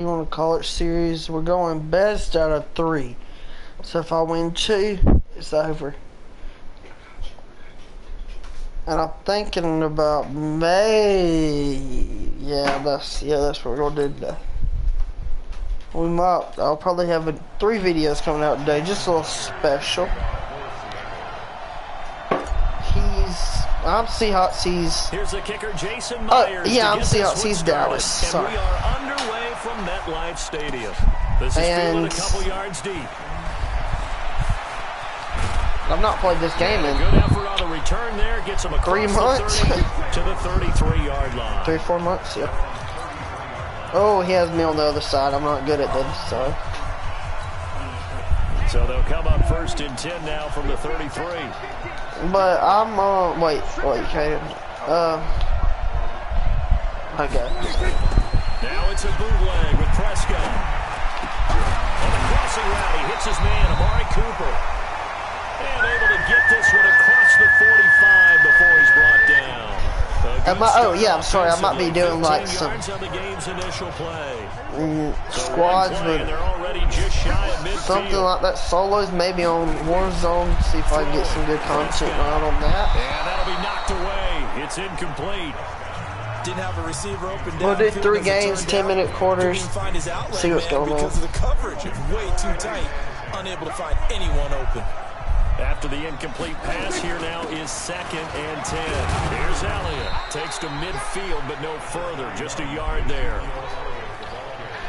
you want to call it series. We're going best out of 3. So if I win 2, it's over. And I'm thinking about May. That's what we're gonna do today. I'll probably have 3 videos coming out today, just a little special. I'm Seahawks. Here's the kicker, Jason Myers. I'm Seahawks. He's Dallas. Sorry. And we are underway from MetLife Stadium. This is fielded a couple yards deep. I've not played this game in good effort on the return there. Gets him across 3 months the 30 to the 33-yard line. 3-4 months, yeah. Oh, he has me on the other side. I'm not good at this side. So they'll come up 1st and 10 now from the 33. But I'm wait, okay. Okay. Now it's a bootleg with Prescott. On the crossing route, he hits his man, Amari Cooper. And able to get this one across the 45 before he's brought down. I'm sorry. I might be doing like some squads with something like that. Solos, maybe on Warzone. See if I can get some good content out on that. And that'll be knocked away. It's incomplete. Didn't have a receiver open down. We'll do 3 games, 10-minute quarters. See what's going on. Because of the coverage, it's way too tight. Unable to find anyone open. After the incomplete pass, here now is 2nd and 10. Here's Elliott. Takes to midfield, but no further. Just a yard there.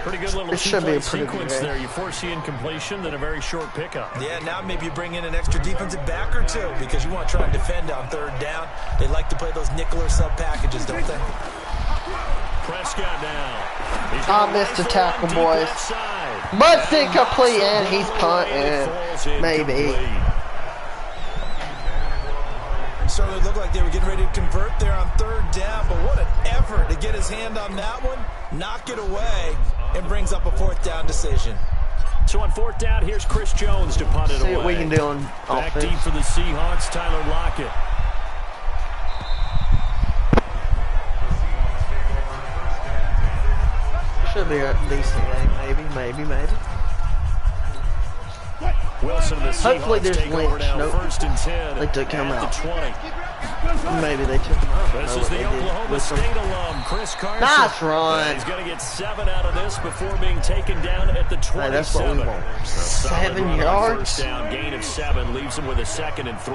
Pretty good little two-play sequence there. You force the incompletion, then a very short pickup. Yeah, now maybe you bring in an extra defensive back or 2 because you want to try and defend on 3rd down. They like to play those nickel or sub packages, don't they? Prescott now. I missed a tackle, boys. But it's incomplete, and he's punting. Maybe. Certainly looked like they were getting ready to convert there on 3rd down, but what an effort to get his hand on that one, knock it away, and brings up a 4th down decision. So on 4th down, here's Chris Jones to punt it away. See what we can do on Back offense. deep for the Seahawks, Tyler Lockett. Should be a decent game, maybe. Wilson and the Seahawks Hopefully there's take over now. Nope. 1st and 10. They took him out. The 20. Maybe they took him out. This is the Oklahoma State alum, Chris Carson. Nice run. He's going to get 7 out of this before being taken down at the 27. Hey, that's what we want. 7 yards. 1st down, gain of 7, leaves him with a 2nd and 3.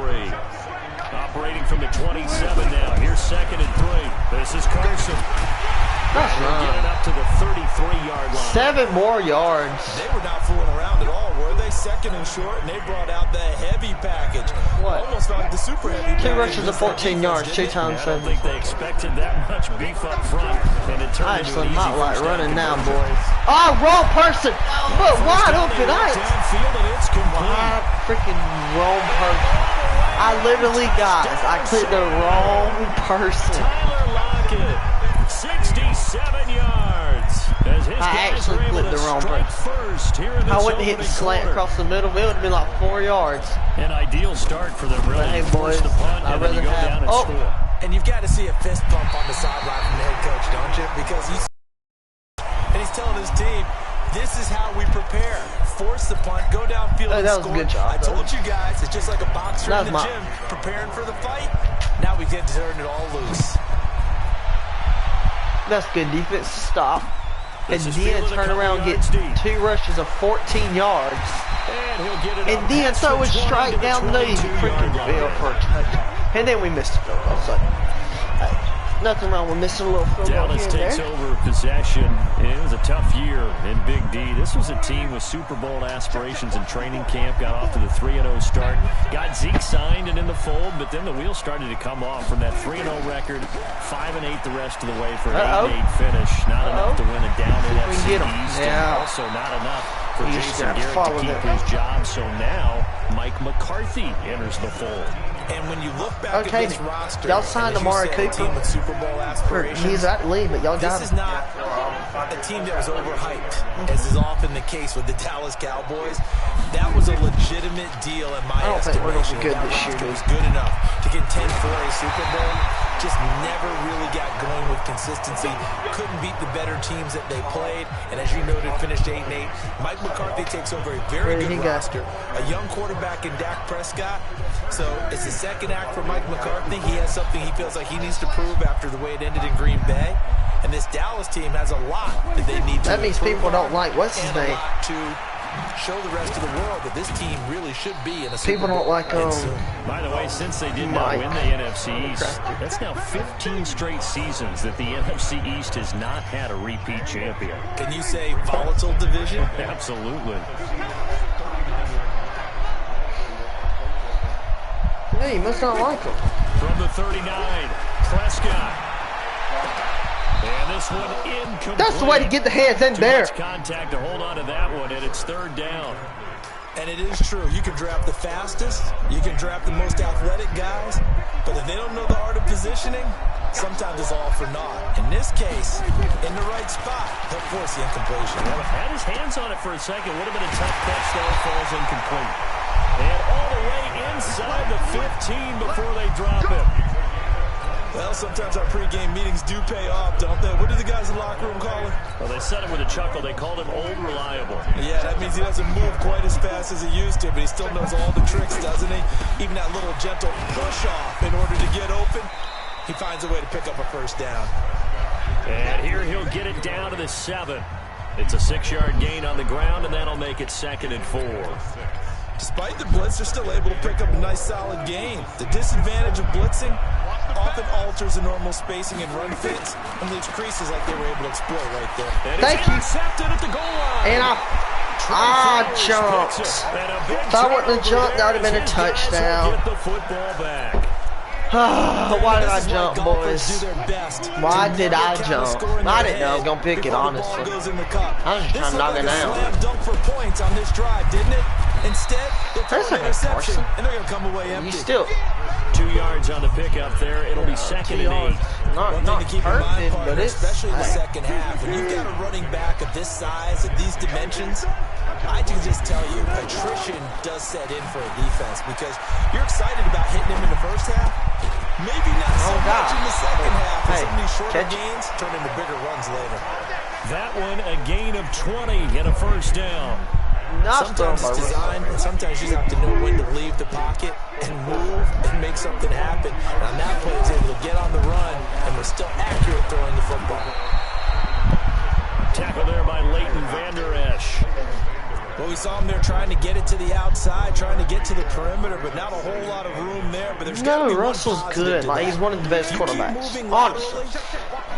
Operating from the 27 now. Here's 2nd and 3. This is Carson. Nice run. Get it up to the 33-yard line. 7 more yards. They were not fooling around at all, were they? 2nd and short, and they brought out the heavy package. What? Almost like the super heavy 2 package. rushes of 14 yards, 2 times 7. I don't think they expected that much beef up front, and it turned into an easy not like first running now, down boys. Oh, wrong person. But wide open. Downfield, and it's complete. Freaking wrong person. I literally, guys, I clicked the wrong person. Tyler Lockett. 67 yards. I actually flipped the wrong person. I wouldn't hit the slant across the middle. It would have been like 4 yards. An ideal start for them, really. Hey, boys, the punt, I'd and then you rather go have... down and score. And you've got to see a fist bump on the sideline from the head coach, don't you? Because he's telling his team, this is how we prepare. Force the punt, go downfield and that was score. a good job. I told you guys, it's just like a boxer in the gym preparing for the fight. Now we get to turn it all loose. That's good defense to stop. And then turn around, get 2 rushes of 14 yards. And then throw a strike down the freaking field for a touchdown. And then we missed a field goal. So, hey, nothing wrong with missing a little field goal Dallas here and takes there. over possession. It was a tough year in Big D. This was a team with Super Bowl aspirations in training camp. Got off to the 3-0 start. Got Zeke signed and in the fold, but then the wheels started to come off from that 3-0 record. 5-8 the rest of the way for an 8-8 finish. Not enough to win a down NFC East. And also not enough for Jason Garrett to keep his job. So now Mike McCarthy enters the fold. And when you look back at this roster, y'all signed Amari Cooper. With Super Bowl aspirations, he's at the league, but y'all got him. This is not a team that was overhyped, as is often the case with the Dallas Cowboys. That was a legitimate deal in my estimation. I don't think we're going to be good this year, dude. Was good enough to contend for a Super Bowl. just never really got going with consistency. Couldn't beat the better teams that they played. And as you noted, finished 8-8. Mike McCarthy takes over a very good roster. A young quarterback in Dak Prescott. So it's the second act for Mike McCarthy. He has something he feels like he needs to prove after the way it ended in Green Bay. And this Dallas team has a lot that they need to That means people don't like, what's his name? To show the rest of the world that this team really should be in a Super Bowl. People don't like By the way, since they did not win the NFC East, that's now 15 straight seasons that the NFC East has not had a repeat champion. Can you say volatile division? Absolutely. Yeah, you must not like him. From the 39, Prescott. And this one incomplete. That's the way to get the hands in there. Contact to hold on to that one, and it's third down. And it is true. You can draft the fastest. You can draft the most athletic guys. But if they don't know the art of positioning, sometimes it's all for naught. In this case, in the right spot, he'll force the incompletion. Well, had his hands on it for a second. Would have been a tough catch, though. It falls incomplete. And all the way inside the 15 before they drop it. Well, sometimes our pregame meetings do pay off, don't they? What do the guys in the locker room call him? Well, they said it with a chuckle. They called him Old Reliable. Yeah, that means he doesn't move quite as fast as he used to, but he still knows all the tricks, doesn't he? Even that little gentle push-off in order to get open, he finds a way to pick up a first down. And here he'll get it down to the 7. It's a 6-yard gain on the ground, and that'll make it 2nd and 4. Despite the blitz, they're still able to pick up a nice, solid gain. The disadvantage of blitzing often alters the normal spacing and run fits and leaves creases like they were able to exploit right there. Thank you. Intercepted at the goal line. And I jumped. If I wouldn't have jumped, that would have been a touchdown. Get the football back. Why did I jump, boys? Why did I jump? I didn't know I was going to pick it, honestly. I was just trying to knock it down. Dunk for points on this drive, didn't it? Instead, they'll throw an interception, and they're going to come away empty. You still 2 yards on the pickup there. It'll be 2nd and 8. Not perfect, but it's especially in the second half. When you've got a running back of this size, of these dimensions, I can just tell you, attrition does set in for a defense because you're excited about hitting him in the first half. Maybe not so much in the second half. Hey, some of these shorter gains turn into bigger runs later. That one, a gain of 20 and a first down. Sometimes it's designed, and sometimes you just have to know when to leave the pocket and move and make something happen. And on that play, he's able to get on the run and was still accurate throwing the football. Tackle there by Leighton Vander Esch. Well, we saw him there trying to get it to the outside, trying to get to the perimeter, but not a whole lot of room there. But there's no, Russell's good. Like, he's one of the best quarterbacks. Honestly.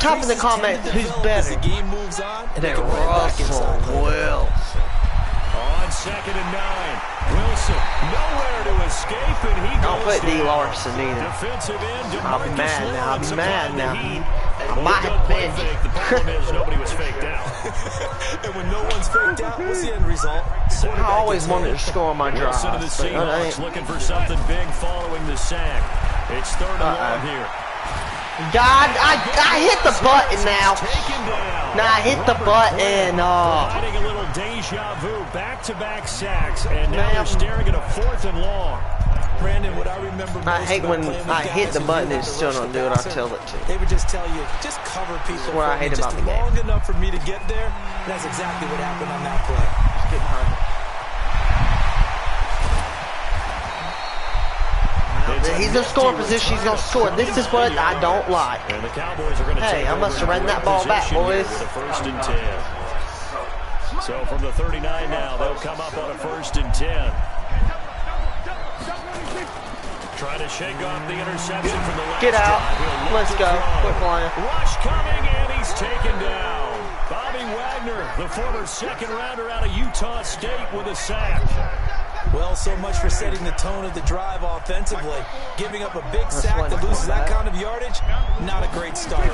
Type in the comments who's better. The game moves on, and then Russell will. On 2nd and 9, Wilson nowhere to escape, and he don't goes put D. Larson either. Defensive end. I'll be mad now. I'll be mad now. I might have been. The problem is nobody was faked out. And when no one's faked out, what's the end result? I always wanted to score on my drive. Wilson to the Seahawks looking for something big following the sack. It's 3rd and long here. God, I hit the button now. Now I hit the button. Providing a little deja vu, back-to-back sacks, and now they're staring at a 4th and long. Brandon, what I remember most I hate when I hit the button and still don't do it. I tell it to. They would just tell you, just cover people. That's what I hate about the game. Long enough for me to get there. That's exactly what happened on that play. Just get behind me. He's in scoring position. He's going to score. This is what I don't like. And the Cowboys are going to hey, I must have ran that ball back, boys. With a 1st and 10. So from the 39 now, they'll come up on a 1st and 10. Trying to shake off the interception from the last Get out. drive. Let's go. Quit flying. Rush coming, and he's taken down. Bobby Wagner, the former 2nd rounder out of Utah State, with a sack. Well, so much for setting the tone of the drive offensively. Giving up a big sack that loses that kind of yardage, not a great start.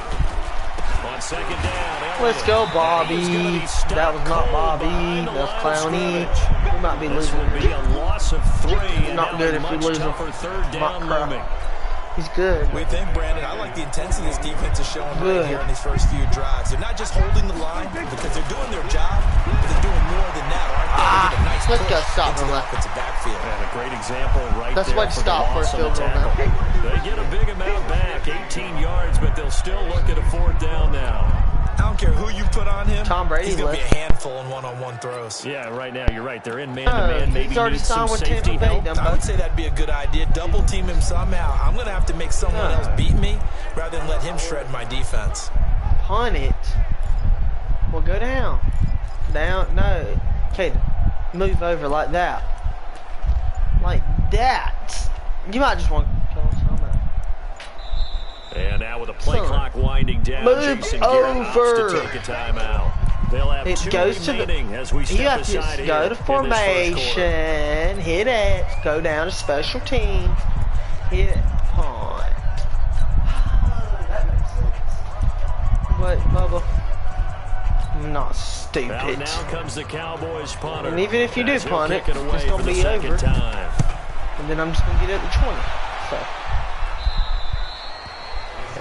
On 2nd down, let's go, Bobby. That was not Bobby. That was Clowney. We might be losing. This will be a loss of 3. Not good if we lose him. For 3rd down looming. He's good. We think, Brandon, I like the intensity this defense is showing right here in these first few drives. They're not just holding the line because they're doing their job, but they're doing more than that. They're getting a nice fast Let's push go stop into on the that. offensive backfield. And a great example right That's there. why to stop for a field goal now. They get a big amount back, 18 yards, but they'll still look at a 4th down now. I don't care who you put on him. Tom Brady he's going to be a handful in one-on-one throws. Yeah, right now, you're right. They're in man-to-man. Maybe he's already need some signed with safety Tampa Bay. help. I would say that'd be a good idea. Double team him somehow. I'm going to have to make someone else beat me rather than let him shred my defense. Punt it. Well, go down. Down. No. Okay, move over like that. Like that. You might just want to kill someone. And now with the play clock winding down, move Jason Garrett over. opts to take a timeout. They'll have It 2 goes remaining to the, as we step you have aside to go to formation, hit it, go down to special teams, hit it, punt. What, Bubba? I'm not stupid. Now comes the Cowboys punter. And even if you do punt it, it's away going to be over. time. And then I'm just going to get it at the 20. So.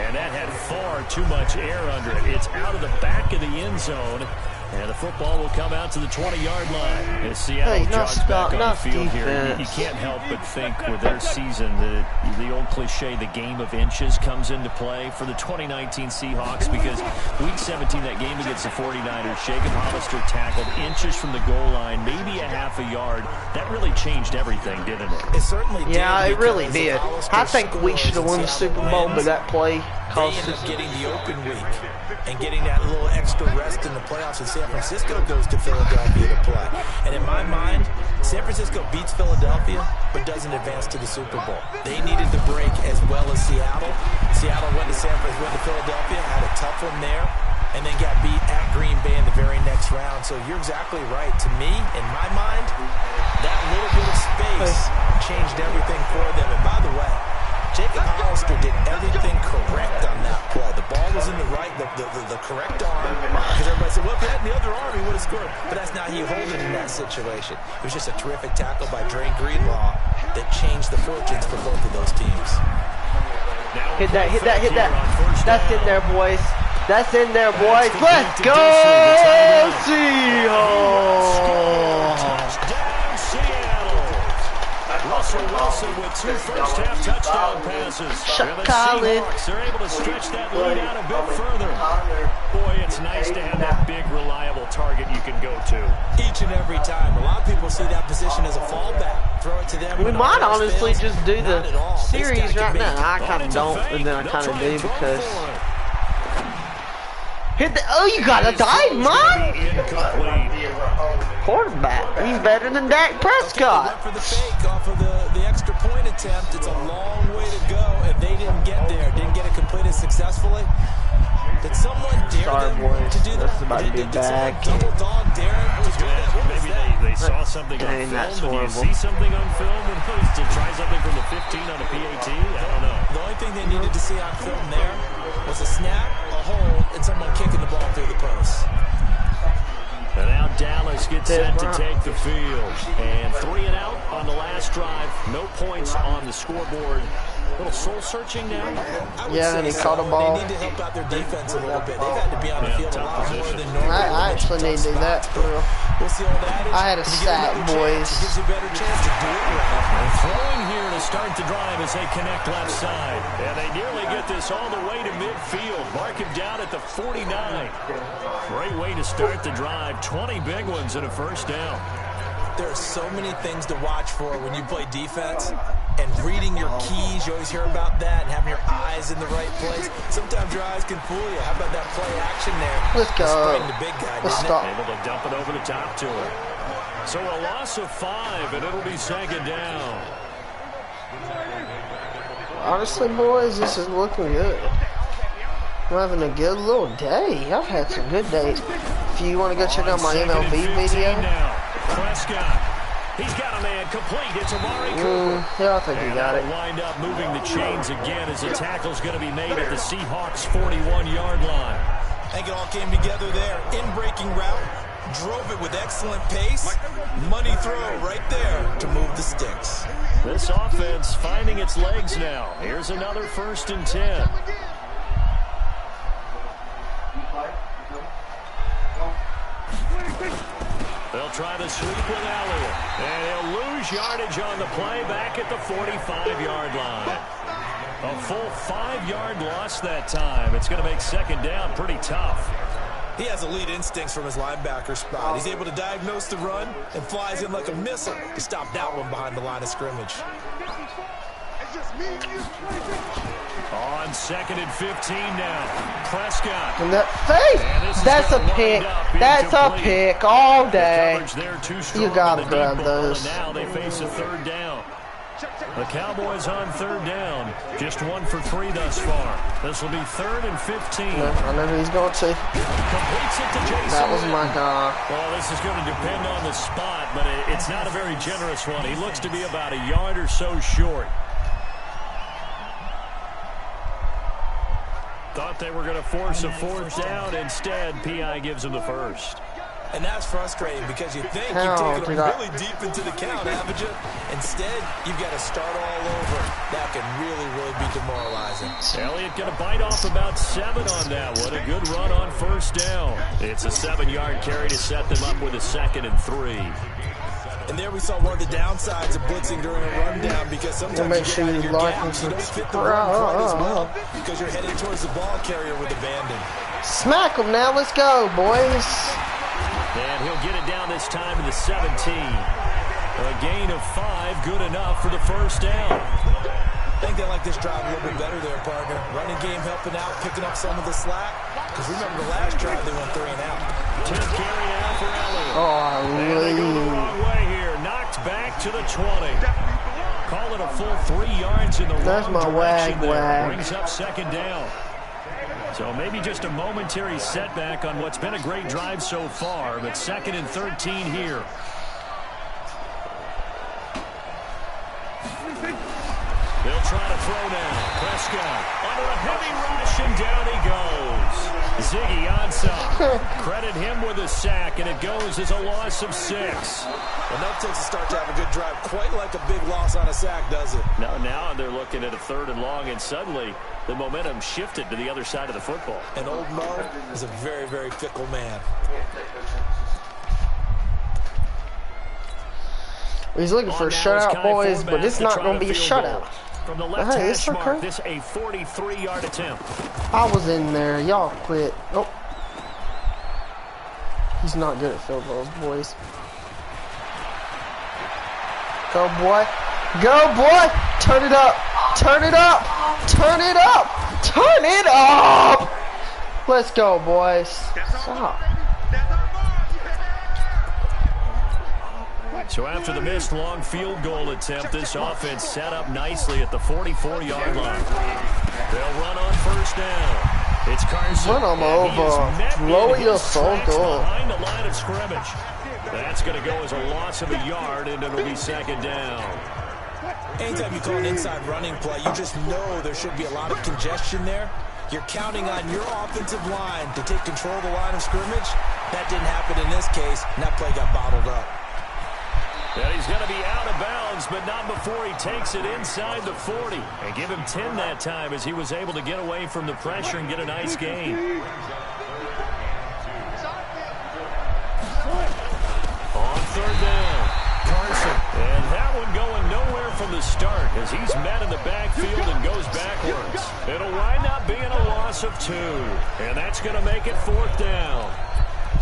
And that had far too much air under it. It's out of the back of the end zone. And the football will come out to the 20-yard line. As Seattle jogs back on the field here. You can't help but think with their season that the old cliche, the game of inches, comes into play for the 2019 Seahawks because Week 17, that game against the 49ers, Jacob Hollister tackled inches from the goal line, maybe a half a yard. That really changed everything, didn't it? It certainly did. Yeah, it really did. I think we should have won the Super Bowl, but that play cost us. They end up getting the open week and getting that little extra rest in the playoffs, and San Francisco goes to Philadelphia to play. And in my mind, San Francisco beats Philadelphia but doesn't advance to the Super Bowl. They needed the break as well as Seattle. Seattle went to Philadelphia, had a tough one there, and then got beat at Green Bay in the very next round. So you're exactly right. To me, in my mind, that little bit of space changed everything for them. And by the way, Jacob Hollister did everything correct on that play. The ball was in the correct arm. Because everybody said, well, if he had the other arm, he would have scored. But that's not how you hold it in that situation. It was just a terrific tackle by Dre Greenlaw that changed the fortunes for both of those teams. Hit that. That's in there, boys. That's in there, boys. Let's go, Seahawks! Russell Wilson with 2 first-half touchdown passes. And the Seahawks are able to stretch that lead out a bit further. Boy, it's nice to have that big, reliable target you can go to. Each and every time. A lot of people see that position as a fallback. Throw it to them. We might honestly just do the series right now. I kind of don't, and then I kind of do because... Hit the... Oh, you got a dive, man! Quarterback. He's better than Dak Prescott. For the fake off of the extra point attempt. It's a long way to go, and they didn't get there. Didn't get it completed successfully. Did someone dare them to do that? That's about to be bad. Double dog daring to do that? Maybe they saw something on film. Did you see something on film to try something from the 15 on a PAT? I don't know. The only thing they needed to see on film there was a snap, a hold, and someone kicking the ball through the post. And now Dallas gets set to take the field. And 3 and out on the last drive. No points on the scoreboard. A little soul-searching now. Yeah, and he caught a ball. They need to help out their defense a little bit. They've had to be on the field a lot more than normal. I actually need to do that for real. We'll see all that. I had a sack, boys. It gives you a better chance to do it right. And throwing here to start the drive as they connect left side. And they nearly get this all the way to midfield. Mark him down at the 49. Great way to start the drive. 20 big ones and a first down. There are so many things to watch for when you play defense, and reading your keys, you always hear about that, and having your eyes in the right place. Sometimes your eyes can fool you. How about that play action there? Let's go. The big guy, Let's stop. Able to dump it over the top to him. So a loss of 5, and it'll be 2nd down. Honestly, boys, this is looking good. I'm having a good little day. I've had some good days. If you want to go check out my MLB video. Prescott. He's got a man complete. It's Amari Cooper. Yeah, I think he got it. Wind up moving the chains again as the tackle's going to be made at the Seahawks 41-yard line. I think it all came together there. In-breaking route. Drove it with excellent pace. Money throw right there to move the sticks. This offense finding its legs now. Here's another 1st and 10. They'll try to sweep with Elliott. And he'll lose yardage on the play back at the 45-yard line. A full 5-yard loss that time. It's going to make second down pretty tough. He has elite instincts from his linebacker spot. He's able to diagnose the run and flies in like a missile to stop that one behind the line of scrimmage. On 2nd and 15 now. Prescott. And that that's a pick. That's a pick all day. You gotta grab those. Now they face a third down. The Cowboys on third down. Just 1 for 3 thus far. This will be 3rd and 15. I know who he's going to. Completes it to Jason. That was my guy. Well, this is going to depend on the spot, but it's not a very generous one. He looks to be about a yard or so short. Thought they were going to force a 4th down. Instead, P.I. gives him the first. And that's frustrating because you think you've taken them really deep into the count, haven't you? Instead, you've got to start all over. That can really, really be demoralizing. Elliott going to bite off about 7 on that one. A good run on 1st down. It's a 7-yard carry to set them up with a 2nd and 3. And there we saw one of the downsides of blitzing during a rundown because sometimes you get out of your gaps, you don't fit the run quite as well because you're headed towards the ball carrier with abandon. Smack him now. Let's go, boys. And he'll get it down this time to the 17. A gain of 5, good enough for the 1st down. I think they like this drive a little bit better there, partner. Running game helping out, picking up some of the slack. Because remember the last drive, they went 3 and out. 10th carry out for Elliott. Oh, and they go the wrong way here. Knocked back to the 20. Call it a full 3 yards in the wrong direction there. Brings up 2nd down. So maybe just a momentary setback on what's been a great drive so far, but 2nd and 13 here. They'll try to throw now. Prescott under a heavy rush, and down he goes. Ziggy Ansah. Credit him with a sack, and it goes as a loss of 6. Enough takes a start to have a good drive, quite like a big loss on a sack, does it? Now they're looking at a 3rd and long, and suddenly the momentum shifted to the other side of the football. And old Mo is a very, very fickle man. He's looking for a shutout, boys, but it's not going to be a shutout. From the left hash mark, this a 43-yard attempt. I was in there. Y'all quit. Oh. He's not good at field goals, boys. Go, boy. Go, boy. Turn it up. Turn it up. Turn it up. Turn it up. Let's go, boys. Stop. So after the missed long field goal attempt, this offense set up nicely at the 44-yard line. They'll run on 1st down. It's Carson. Run them over. Lower your phone goal. Behind the line of scrimmage. That's going to go as a loss of a yard, and it'll be 2nd down. Anytime you call an inside running play, you just know there should be a lot of congestion there. You're counting on your offensive line to take control of the line of scrimmage. That didn't happen in this case, and that play got bottled up. And he's going to be out of bounds, but not before he takes it inside the 40. And give him 10 that time as he was able to get away from the pressure and get a nice gain. On 3rd down, Carson. And that one going nowhere from the start as he's met in the backfield and goes backwards. It'll wind up being a loss of 2. And that's going to make it 4th down.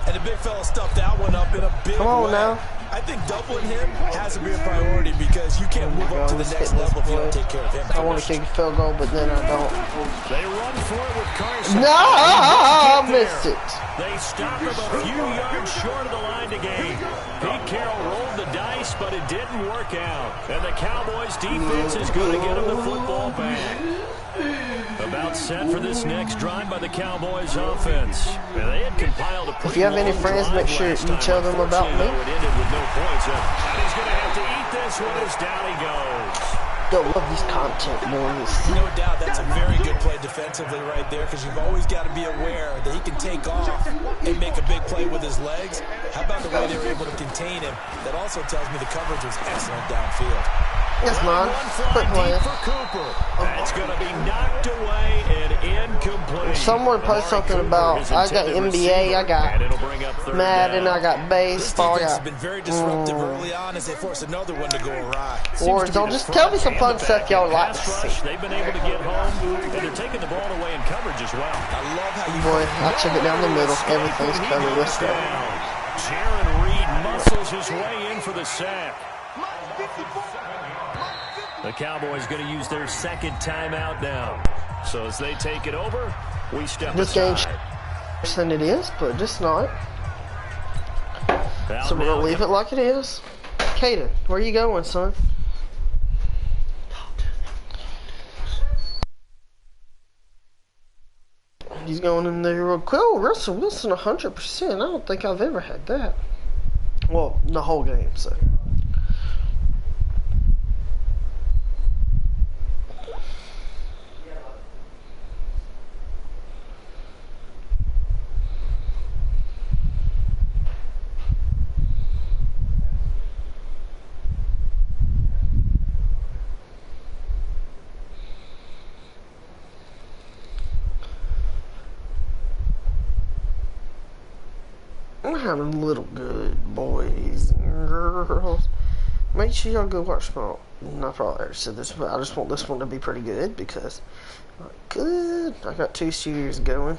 And the big fella stuffed that one up in a big way. Now. I think doubling him has to be a priority because you can't move up to the next level if you don't take care of him. I want to kick a field goal, but then I don't. They run for it with Carson. No, I missed it. They stop him a few yards short of the line to gain. Pete Carroll rolled the dice, but it didn't work out. And the Cowboys defense is going to get him the football back. About set for this next drive by the Cowboys offense. And they had compiled a if you have any friends, make sure you tell them about me. It ended with no points. And he's going to have to eat this one as down he goes. Don't love these content boys. No doubt that's a very good play defensively right there because you've always got to be aware that he can take off and make a big play with his legs. How about the way they were able to contain him? That also tells me the coverage was excellent downfield. That's mine. Quit playing. That's going to be knocked away and incomplete. Someone post something about, I got NBA, I got Madden, I got baseball, I got... This defense has been very disruptive early on as they force another one to go awry. Or don't just tell me some fun stuff y'all like to see. They've been able to get home, and they're taking the ball away in coverage as well. I love how you... Boy, I took it down the middle. Everything's covered. Let's go. Jaron Reed muscles his way in for the sack. The Cowboys going to use their second timeout now. So as they take it over, we step aside. This game's than it is, but just not. So we're going to leave it like it is. Caden, where you going, son? He's going in there real quick. Oh, Russell Wilson 100%. I don't think I've ever had that. Well, the whole game, so. I'm having a little good, boys and girls. Make sure y'all go watch my... I probably already said this, but I just want this one to be pretty good because... Good. I got 2 series going.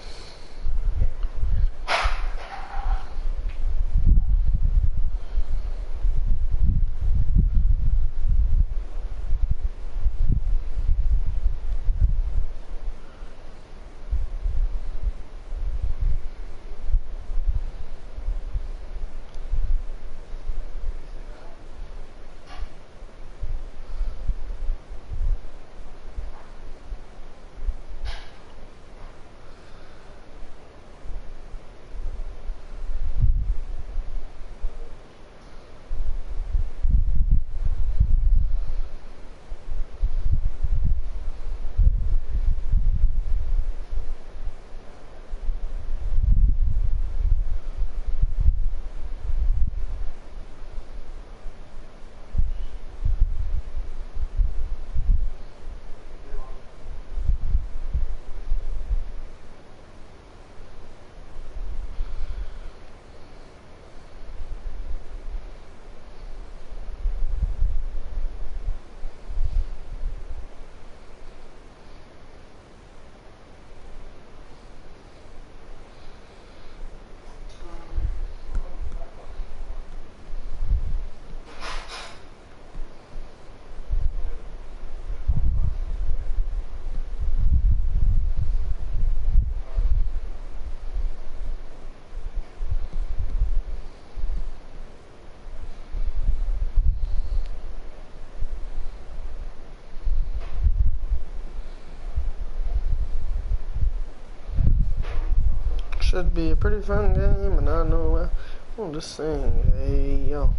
Should be a pretty fun game, and I know I want to sing. Hey, yo.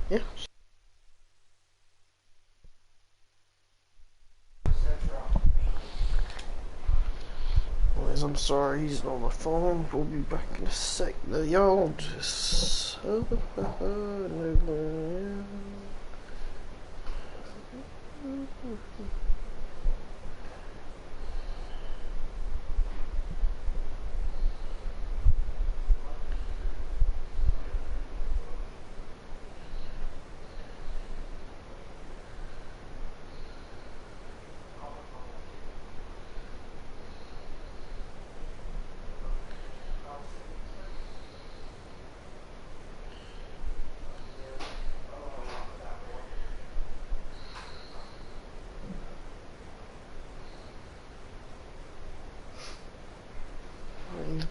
Yeah. Boys, I'm sorry, he's on the phone. We'll be back in a sec. Y'all just...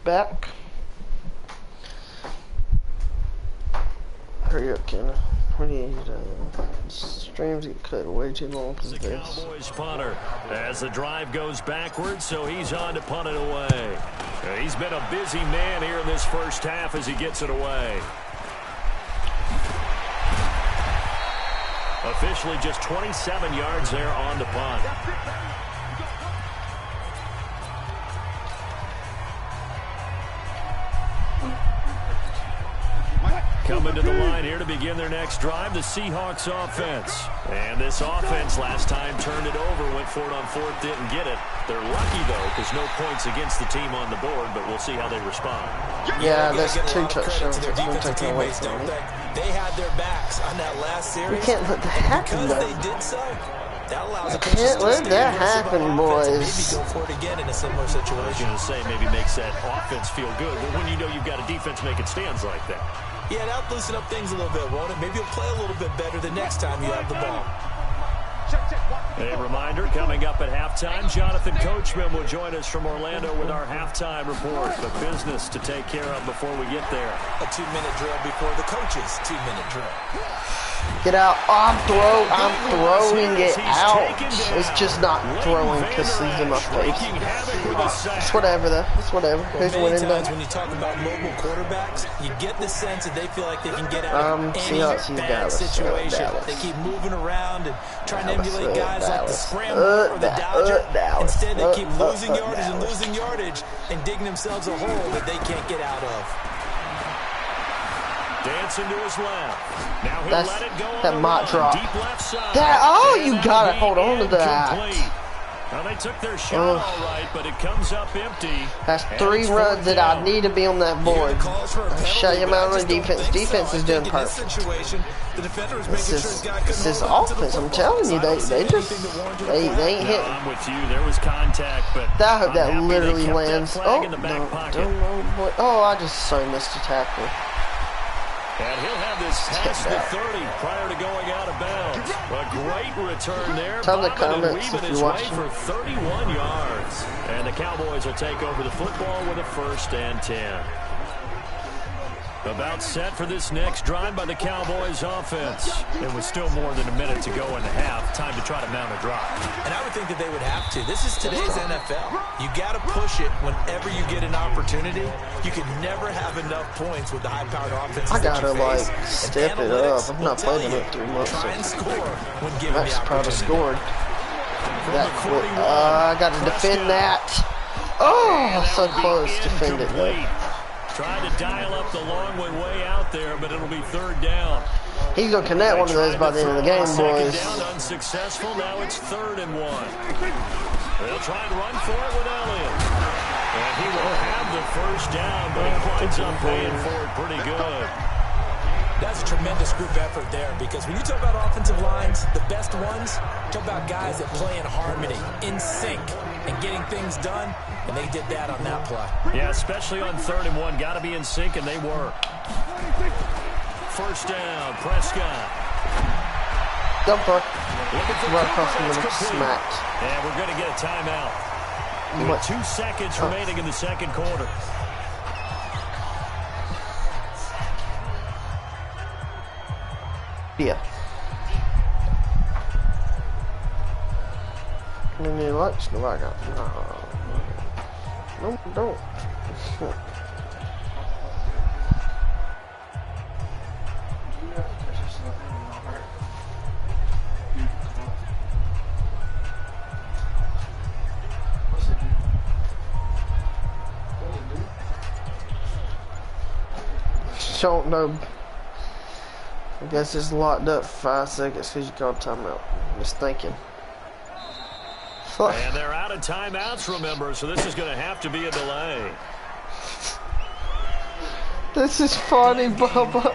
back. Hurry up, Kenna. We need streams get cut way too long for the this. Cowboys punter as the drive goes backwards, so he's on to punt it away. He's been a busy man here in this first half as he gets it away. Officially just 27 yards there on the punt. Coming to the line here to begin their next drive, the Seahawks offense. And this offense last time turned it over, went for it on fourth, didn't get it. They're lucky, though, because no points against the team on the board, but we'll see how they respond. Yeah, that's 2 touchdowns. That's going to take away from me. They had their backs on that last series. We can't let that happen, though. Because they did so, that allows I can't let that happen, boys. Maybe go for it again in a similar situation. I was going to say, maybe makes that offense feel good, but when you know you've got a defense making stands like that. Yeah, that'll loosen up things a little bit, won't it? Maybe you'll play a little bit better the next time you have the ball. A reminder, coming up at halftime, Jonathan Coachman will join us from Orlando with our halftime report. But business to take care of before we get there. A 2-minute drill before the coach's 2-minute drill. Get out. Oh, I'm throwing it out. It's just not throwing because he's in my face. It's whatever, though. It's whatever. Who's winning, though? When you talk about mobile quarterbacks, you get the sense that they feel like they can get out of any bad situation. They keep moving around and trying to emulate guys like the Scrambler or the Dodger. Instead, they keep losing yardage and losing yardage and digging themselves a hole that they can't get out of. Dancing to his left. Now he'll let it go on that might drop. Deep left side. Oh, you gotta hold on to that. Well, they took their shot all right, but it comes up empty. That's 3 runs that I need to be on that board. Shut him out on defense. Defense is doing perfect. This is offense. I'm telling you, they ain't hitting. I'm with you. There was contact, but I hope that literally lands. Oh, no, oh, I just so missed a tackle. And he'll have this past the 30 prior to going out of bounds. A great return there. Tell the comments if you're watching. For 31 yards. And the Cowboys will take over the football with a 1st and 10. About set for this next drive by the Cowboys offense. It was still more than a minute to go in the half. Time to try to mount a drive. And I would think that they would have to. This is today's NFL. You got to push it whenever you get an opportunity. You can never have enough points with the high-powered offense. I got to, like, step it up. I'm not playing it 3 months. Max probably scored. That quick. I got to defend that. Oh, so close. Defend it, though. Trying to dial up the long way out there, but it'll be 3rd down. He's going to connect one of those by the end of the game, boys. Down, unsuccessful. Now it's 3rd and 1. They'll try and run for it with Elliott. And he will have the 1st down, but he winds up paying for it pretty good. That's a tremendous group effort there, because when you talk about offensive lines, the best ones, talk about guys that play in harmony, in sync, and getting things done, and they did that on that play. Yeah, especially on 3rd and 1. Got to be in sync, and they were. 1st down, Prescott. Dumper. Right across the middle, smacked. And we're going to get a timeout. With 2 seconds remaining in the 2nd quarter. Yeah. Any likes? No, I got. No, don't. Don't know. I guess it's locked up for 5 seconds because you called timeout. Just thinking. And they're out of timeouts, remember, so this is going to have to be a delay. This is funny, Bubba.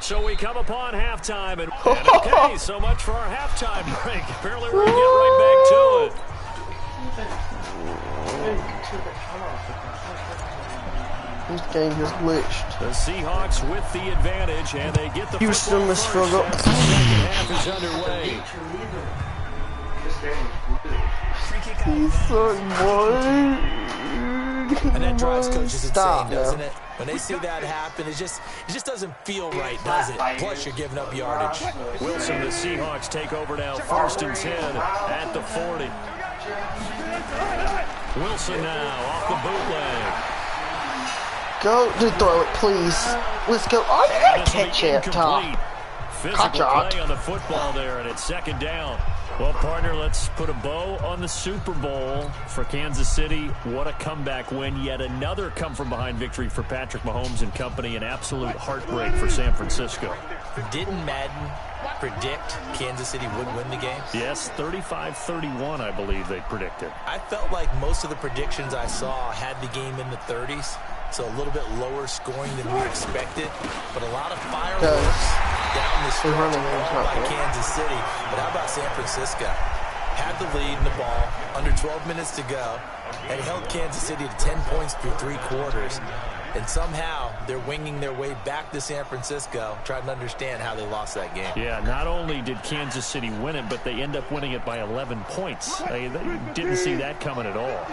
So we come upon halftime, and okay, so much for our halftime break. Apparently we're going to get right back to it. This game just glitched. The Seahawks with the advantage, and they get the Houston football struggle. first. Second half is underway. He's so boy. And that drives coaches insane, doesn't it? When they see that happen, it just doesn't feel right, does it? Plus, you're giving up yardage. Wilson, the Seahawks take over now, 1st and 10 at the 40. Wilson now off the bootleg. Go to throw it, please. Let's go. Oh, you gotta catch it up top. Physical play on the football there, and it's 2nd down. Well, partner, let's put a bow on the Super Bowl for Kansas City. What a comeback win. Yet another come-from-behind victory for Patrick Mahomes and company. An absolute heartbreak for San Francisco. Didn't Madden predict Kansas City would win the game? Yes, 35-31, I believe they predicted. I felt like most of the predictions I saw had the game in the 30s, so a little bit lower scoring than we expected, but a lot of fireworks down the stretch all by Kansas City. But how about San Francisco? Had the lead in the ball, under 12 minutes to go, and held Kansas City to 10 points through 3 quarters. And somehow they're winging their way back to San Francisco, trying to understand how they lost that game. Yeah, not only did Kansas City win it, but they end up winning it by 11 points. They didn't see that coming at all.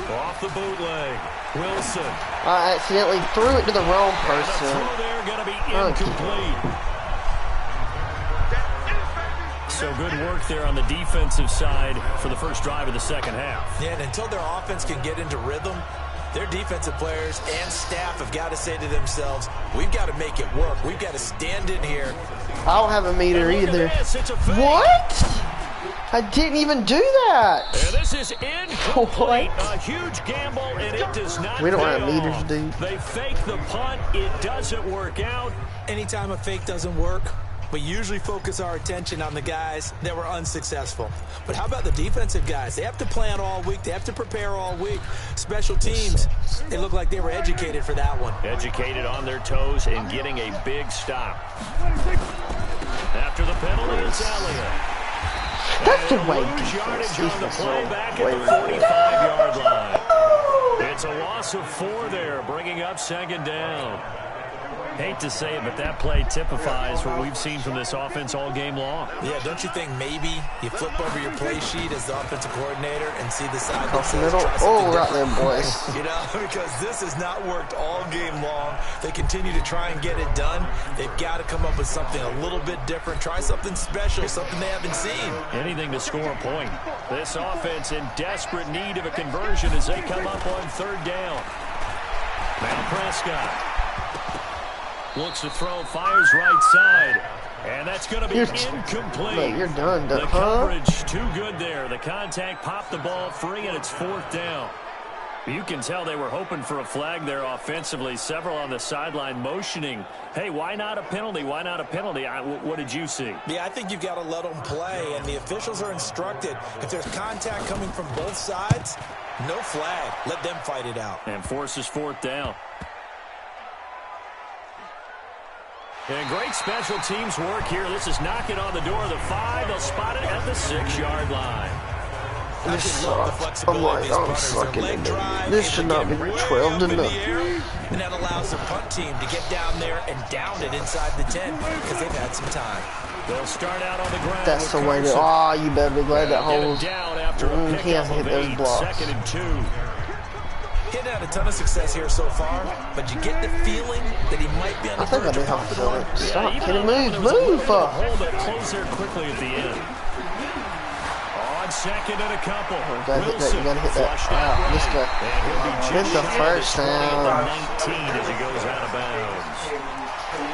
Off the bootleg, Wilson. I accidentally threw it to the wrong person. The throw there going to be incomplete. So good work there on the defensive side for the first drive of the 2nd half. Yeah, and until their offense can get into rhythm, their defensive players and staff have got to say to themselves, we've got to make it work. We've got to stand in here. I don't have a meter either. What? I didn't even do that. And this is incomplete. A huge gamble, and it does not. We don't have meters, dude. They fake the punt. It doesn't work out. Anytime a fake doesn't work, we usually focus our attention on the guys that were unsuccessful. But how about the defensive guys? They have to plan all week. They have to prepare all week. Special teams, they look like they were educated for that one. Educated on their toes and getting a big stop. After the penalty, it's Elliott. That's the way yardage on the play back at the 45-yard line. It's a loss of 4 there, bringing up 2nd down. Hate to say it, but that play typifies what we've seen from this offense all game long. Yeah, don't you think maybe you flip over your play sheet as the offensive coordinator and see the side that says middle? try something Right there, boys. You know, because this has not worked all game long. They continue to try and get it done. They've got to come up with something a little bit different. Try something special, something they haven't seen. Anything to score a point. This offense in desperate need of a conversion as they come up on 3rd down. Now Prescott looks to throw, fires right side, and that's going to be incomplete. No, you're done, the coverage too good there. The contact popped the ball free, and it's 4th down. You can tell they were hoping for a flag there offensively. Several on the sideline motioning, hey, why not a penalty? Why not a penalty? What did you see? Yeah, I think you've got to let them play, and the officials are instructed. If there's contact coming from both sides, no flag. Let them fight it out. And forces 4th down. And great special teams work here. This is knocking on the door of the 5. They'll spot it at the 6-yard line. This sucks. I'm like, I'm sucking in there. This should not be 12 to nothing. And that allows the punt team to get down there and down it inside the 10 because they've had some time. They'll start out on the ground. That's the way to. Oh, you better be glad that holds. Down after a he hasn't hit those blocks. 2nd and 2. He's had a ton of success here so far, but you get the feeling that he might be on the verge of popping one. Stop, can he move? Hold it close there quickly at the end. On 2nd and a couple. You gotta hit that. This guy. Hit the first down. 19 as he goes out of bounds.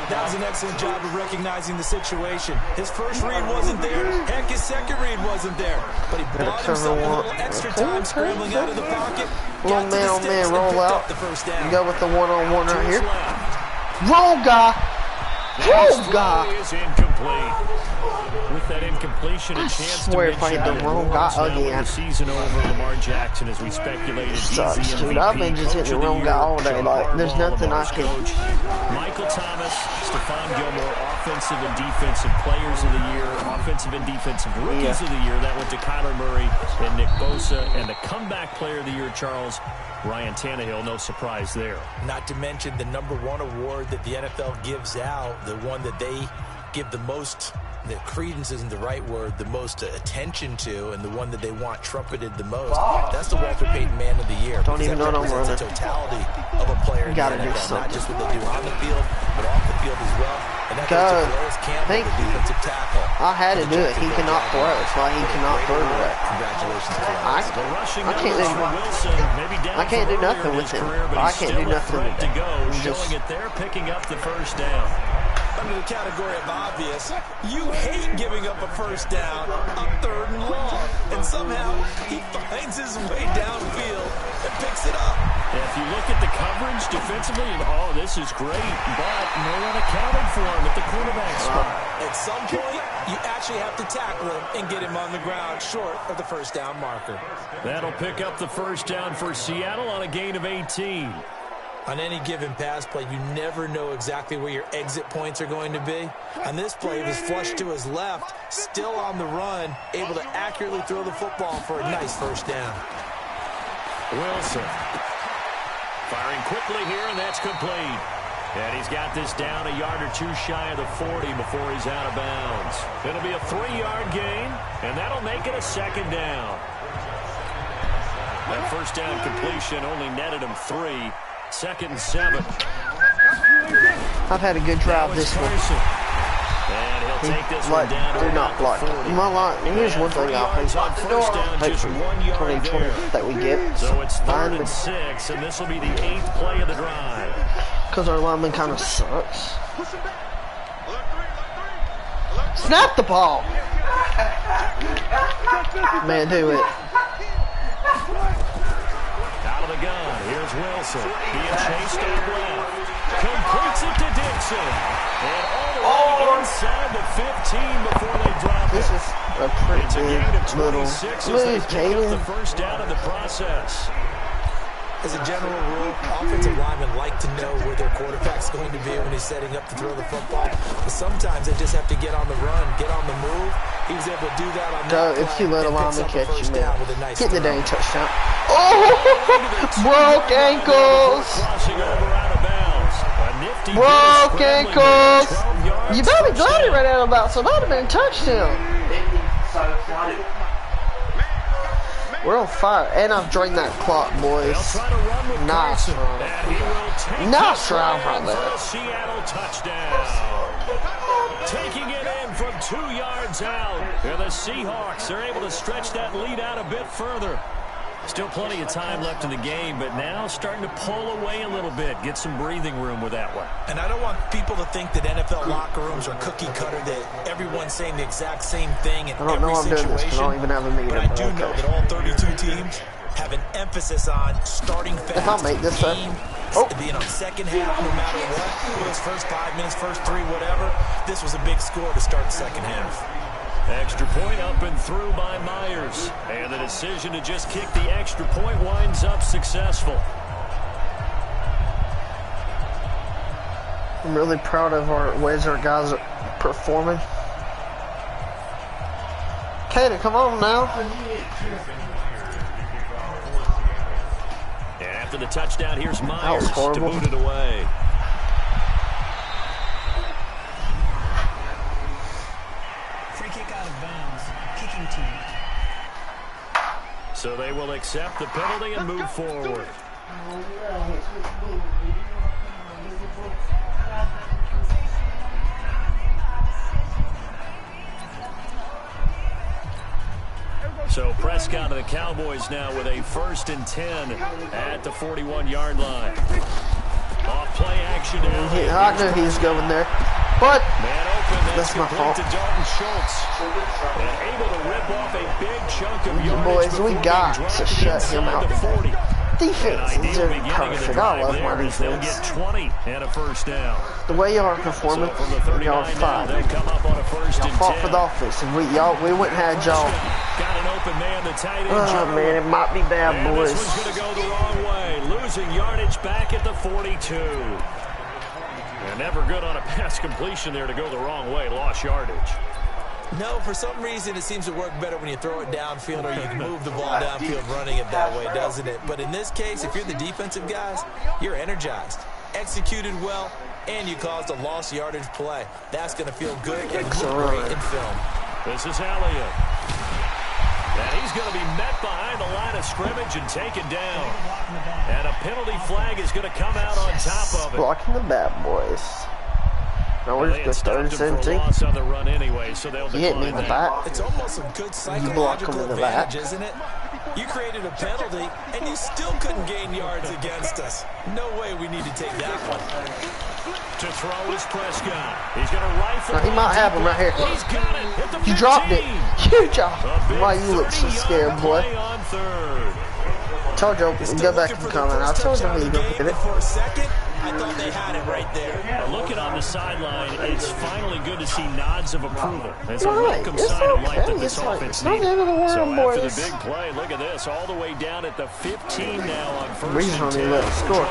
That was an excellent job of recognizing the situation. His first read wasn't there. Heck, his second read wasn't there. But he bought himself a little extra time scrambling out of the pocket. Little man, roll out. You go with the one-on-one right here. Roll guy. Roll guy. incomplete. With that incompletion, a chance to if I hit the wrong guy again. The season over, Lamar Jackson, as we speculated, sucks, dude. I've been just hitting the wrong guy all day. Like, there's nothing I can. Michael Thomas, Stephon Gilmore, offensive and defensive players of the year, offensive and defensive rookies of the year. That went to Kyler Murray and Nick Bosa, and the comeback player of the year, Charles, Ryan Tannehill. No surprise there. Not to mention the #1 award that the NFL gives out, the one that they give the most, the credence isn't the right word, the most attention to, and the one that they want trumpeted the most. That's the Walter Payton Man of the Year. Don't even know what I'm running. The totality of a player in the NFL, not just what they do on the field, but off the field as well. And that goes to Blaise Campbell, the defensive tackle. I had to do it. He cannot throw. That's why he cannot throw that. Congratulations to him. I can't do nothing with him. I can't do nothing with him. Showing it there, picking up the first down. Under the category of obvious, you hate giving up a first down on 3rd and long, and somehow he finds his way downfield and picks it up. If you look at the coverage defensively, oh, this is great, but no one accounted for him at the quarterback spot. At some point, you actually have to tackle him and get him on the ground short of the first down marker. That'll pick up the first down for Seattle on a gain of 18. On any given pass play, you never know exactly where your exit points are going to be. On this play, he was flushed to his left, still on the run, able to accurately throw the football for a nice first down. Wilson firing quickly here, and that's complete. And he's got this down a yard or two shy of the 40 before he's out of bounds. It'll be a 3-yard gain, and that'll make it a 2nd down. That first down completion only netted him 3. 2nd and 7. I've had a good drive this one. And he'll take this one down. Do not block it. My line. Here's one thing I'll face. First down, just 1 yard 20 that we get. So it's 3rd and 6, and this will be the 8th play of the drive. Because our lineman kind of sucks. Snap the ball. Man, do it. Out of the gun, here's Wilson. Being chased out left. Completes it to Dixon. And all the way inside the 15 before they drop it. This is a pretty big little move, Caden. The first down in the process. As a general rule, offensive linemen like to know where their quarterback's going to be when he's setting up to throw the football. But sometimes they just have to get on the run, get on the move. He was able to do that on that play. If you let a lineman catch you, man, nice get the dang touchdown. Oh! Broke ankles! Crossing over out of bounds. Broke ankles! You better be glad he ran out of bounds, so that would have been a touchdown. We're on fire, and I've drained that clock, boys. Nice run. Nice drive right there. Seattle touchdown. Taking it in from 2 yards out. And the Seahawks are able to stretch that lead out a bit further. Still plenty of time left in the game, but now starting to pull away a little bit. Get some breathing room with that one. And I don't want people to think that NFL locker rooms are cookie cutter, that everyone's saying the exact same thing in every situation. I don't even have a meter, but I do know that all 32 teams have an emphasis on starting fast. If I'll make this being on second half no matter what. Those first 5 minutes, first 3, whatever. This was a big score to start the second half. Extra point up and through by Myers. And the decision to just kick the extra point winds up successful. I'm really proud of our ways our guys are performing. Kaden, come on now. And after the touchdown, here's Myers to boot it away. So they will accept the penalty and move forward. So Prescott of the Cowboys now with a 1st and 10 at the 41-yard line. Off play action. I knew he was going there, but that's my fault. To Dalton Schultz. And able to rip off a big chunk of yardage. Boys, we got to shut him out. defense is perfect. I love my defense. They'll get 20 and a first down. The way y'all are performing, y'all are fine. Y'all fought for the offense, and we wouldn't have y'all. Got an open man, the tight end. Oh man, it might be bad, boys. This one's going to go the wrong way, losing yardage back at the 42. And never good on a pass completion there to go the wrong way, lost yardage. No, for some reason it seems to work better when you throw it downfield or you can move the ball downfield running it that way, doesn't it? But in this case, if you're the defensive guys, you're energized, executed well, and you caused a lost yardage play. That's going to feel good and look great in film. This is Elliott. And he's going to be met behind the line of scrimmage and taken down. And a penalty flag is going to come out on top of it. Blocking the bad boys. No, we're just going to 3rd on the run anyway, so they'll hit me in the back. It's almost a good psychological advantage, isn't it? You created a penalty, and you still couldn't gain yards against us. No way we need to take that one. To throw is Prescott. He's going to rifle. He might have him right here. He's got it at the 15. You dropped it. Huge job. Why you look so scared, boy? Told you, go back and comment. I told you he go get it. For a second, I thought they had it right there. Looking on the sideline, it's finally good to see nods of approval. It's a welcome sign of life that this offense needs. So after the big play, look at this, all the way down at the 15 now on 1st and 10. Let it score.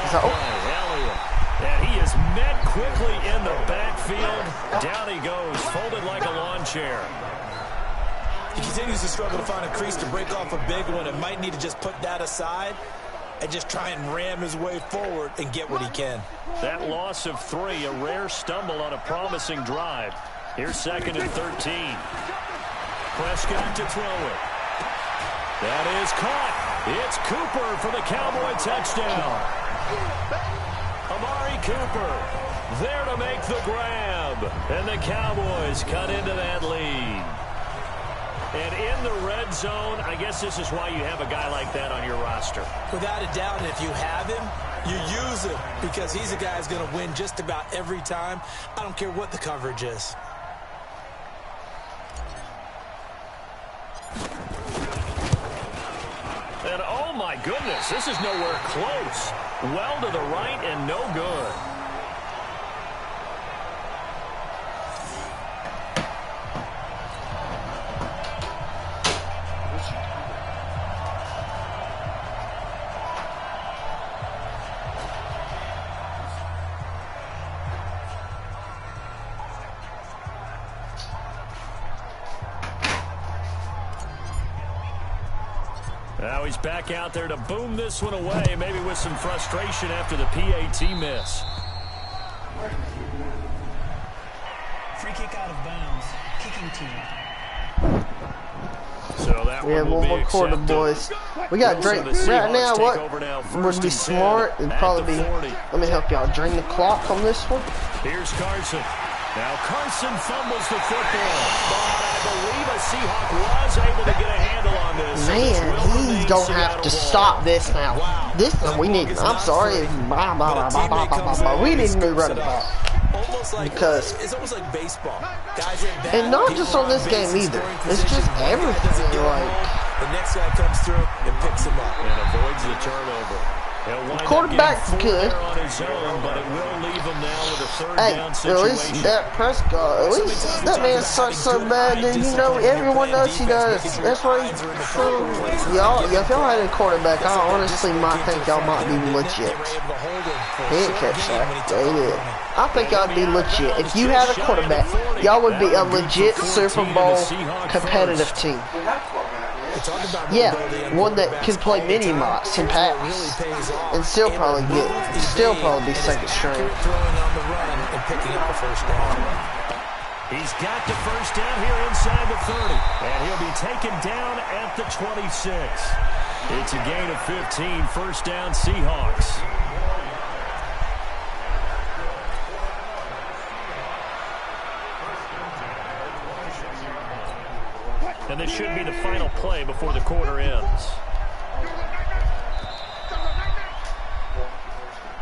And he is met quickly in the backfield. Down he goes, folded like a lawn chair. He continues to struggle to find a crease to break off a big one and might need to just put that aside and just try and ram his way forward and get what he can. That loss of 3, a rare stumble on a promising drive. Here's 2nd and 13. Prescott to throw it. That is caught. It's Cooper for the Cowboy touchdown. Amari Cooper there to make the grab. And the Cowboys cut into that lead. And in the red zone, I guess this is why you have a guy like that on your roster. Without a doubt, and if you have him, you use him because he's a guy who's going to win just about every time. I don't care what the coverage is. And oh my goodness, this is nowhere close. Well to the right and no good. Now he's back out there to boom this one away, maybe with some frustration after the PAT miss. Free kick out of bounds. Kicking team. So that we have one more quarter, boys. We got drink right now. What would be smart and probably be. Let me help y'all drain the clock on this one. Here's Carson. Now Carson fumbles the football, but I believe a Seahawk was able to get a handle on this. Man, he don't have to stop this now. This one we need. I'm sorry. We need a new running back. Because it's almost like baseball. And not just on this game either. It's just everything. Like the next guy comes through and picks him up and avoids the turnover. Quarterback's good. On his own, but it will leave him now with a third down situation. At least that Prescott, at least that man sucks so bad, dude. You know, everyone knows he does. That's why y'all, if y'all had a quarterback, I honestly might think y'all might be legit. He didn't catch that. Yeah, he did. I think y'all would be legit. If you had a quarterback, y'all would be a legit Super Bowl competitive team. Yeah, one that can play mini mots and pass, and still probably be second string. He's got the first down here inside the 30, and he'll be taken down at the 26. It's a gain of 15, first down Seahawks. And this should be the final play before the quarter ends.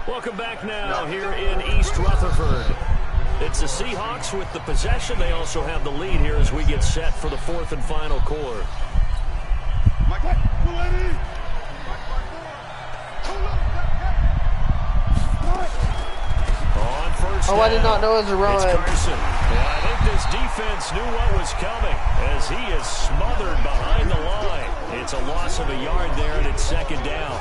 Welcome back now here in East Rutherford. It's the Seahawks with the possession. They also have the lead here as we get set for the 4th and final quarter. Oh, I did not know it was a run. It's Carson. Yeah, I think this defense knew what was coming as he is smothered behind the line. It's a loss of a yard there, and it's second down.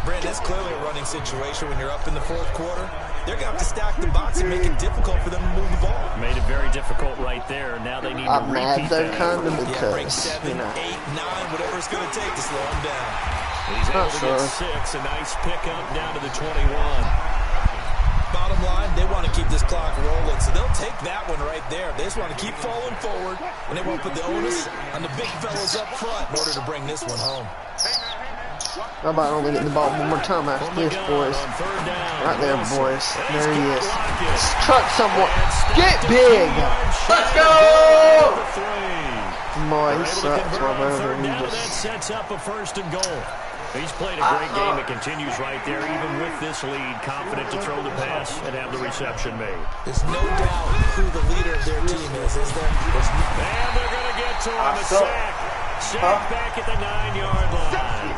Brent, it's clearly a running situation when you're up in the fourth quarter. They're going to have to stack the box and make it difficult for them to move the ball. Made it very difficult right there. Now they need to repeat that. Kind of break 7, 8, 9, whatever it's going to take to slow him down. He's able to get 6. A nice pickup down to the 21. Bottom line, they want to keep this clock rolling, so they'll take that one right there. They just want to keep falling forward, and they won't put the onus on the big fellas up front in order to bring this one home. How about only get the ball one more time after this, boys? Right there, boys. There he is. Truck someone. Get big. Let's go! Boy, he sucks, Roberto. That sets up a first and goal. He's played a great game. It continues right there, even with this lead. Confident to throw the pass and have the reception made. There's no doubt who the leader of their team is there? And they're going to get to him. A sack. Sack back at the 9-yard line.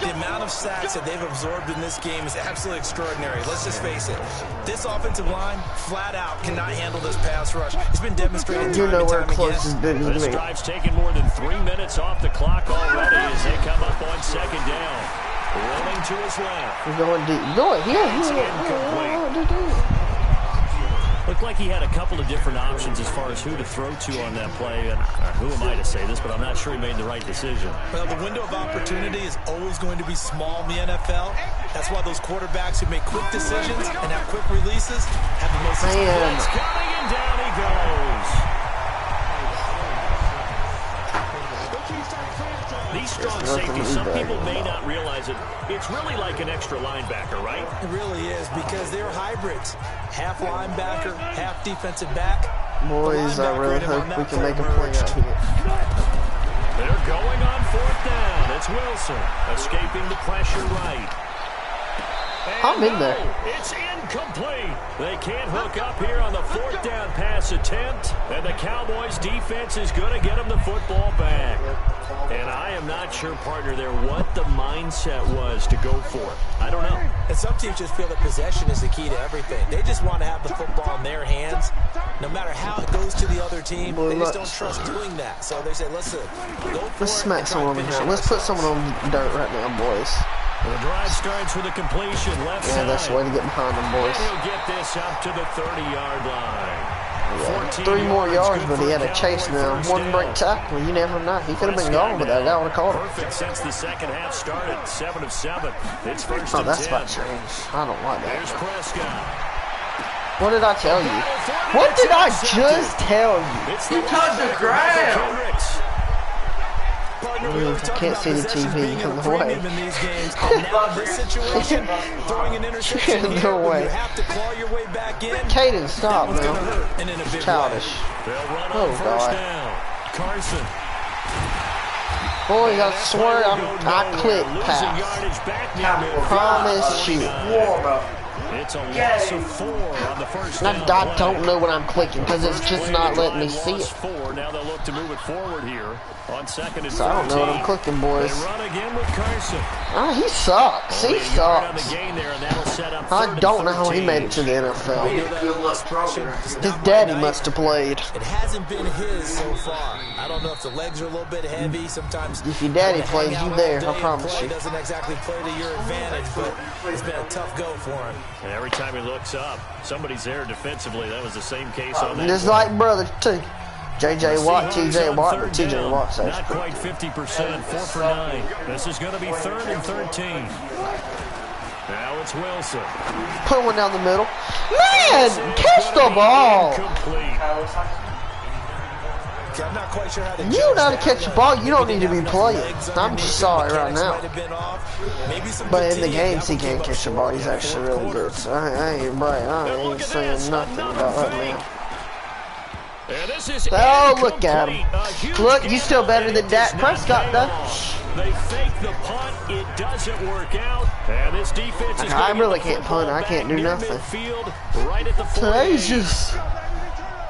The amount of sacks that they've absorbed in this game is absolutely extraordinary. Let's just face it. This offensive line, flat out, cannot handle this pass rush. It's been demonstrated time and time again. This drive's taken more than 3 minutes off the clock already as they come up on second down. Rolling to his left. We're going deep. Going here. Looked like he had a couple of different options as far as who to throw to on that play. And who am I to say this, but I'm not sure he made the right decision. Well, the window of opportunity is always going to be small in the NFL. That's why those quarterbacks who make quick decisions and have quick releases have the most experience. Coming and down he goes. These strong safeties, some people may not realize it. It's really like an extra linebacker, right? It really is, because they're hybrids. Half linebacker, half defensive back. Boys, I really hope we can make a play out here. They're going on fourth down. It's Wilson escaping the pressure right. I'm in there. It's incomplete. They can't hook up here on the fourth down pass attempt. And the Cowboys defense is going to get them the football back. And I am not sure, partner, there what the mindset was to go for it. I don't know. And some teams just feel that possession is the key to everything. They just want to have the football in their hands. No matter how it goes to the other team, they just don't trust doing that. So they say, listen, go for it. Let's smack someone on the ground. Let's put someone on the dirt right now, boys. The drive starts with a completion left side. Yeah, that's the way to get behind them, boys. He'll get this up to the 30-yard line. Yeah, 3 more yards, but he had a chase now. One break tackle, you never know. He could have been gone, but that guy would have caught him. Perfect since the second half started. 7 of 7. It's first and 10. That's about change. I don't like that. There's Prescott. What did I tell you? What did I just tell you? He touched the ground. I can't see the TV in the way. No way. Caden, stop, man. Childish. Oh, God. Carson. Boys, I swear I click pass. Promise you. It's a loss of 4 on the first down. I don't know what I'm clicking because it's just not letting me see it. 4. Now they'll look to move it forward here on second and 13. So I don't know what I'm clicking, boys. They run again with Carson. He sucks. He sucks. I don't know how he made it to the NFL. His daddy must have played. It hasn't been his so far. I don't know if the legs are a little bit heavy. Sometimes if your daddy plays, you there. I promise you. Doesn't exactly play to your advantage, but it's been a tough go for him. And every time he looks up, somebody's there defensively. That was the same case on that. Just like brothers too. J.J. Watt, T.J. Watt, but T.J. Watt's not quite 50%, 4 for 9. This is going to be 3rd and 13. Now it's Wilson. Put one down the middle. Man, catch the ball. I'm not quite sure how to you know how to catch the ball. You don't need to be playing. I'm just sorry right now. But in the games, he can't catch the ball. He's actually really good. So I ain't saying nothing about that man. Oh, look at him. Look, you still better than Dak Prescott, though. They fake the punt. It doesn't work out. And this defense is I really can't punt. I can't do nothing. Right at the Today's just...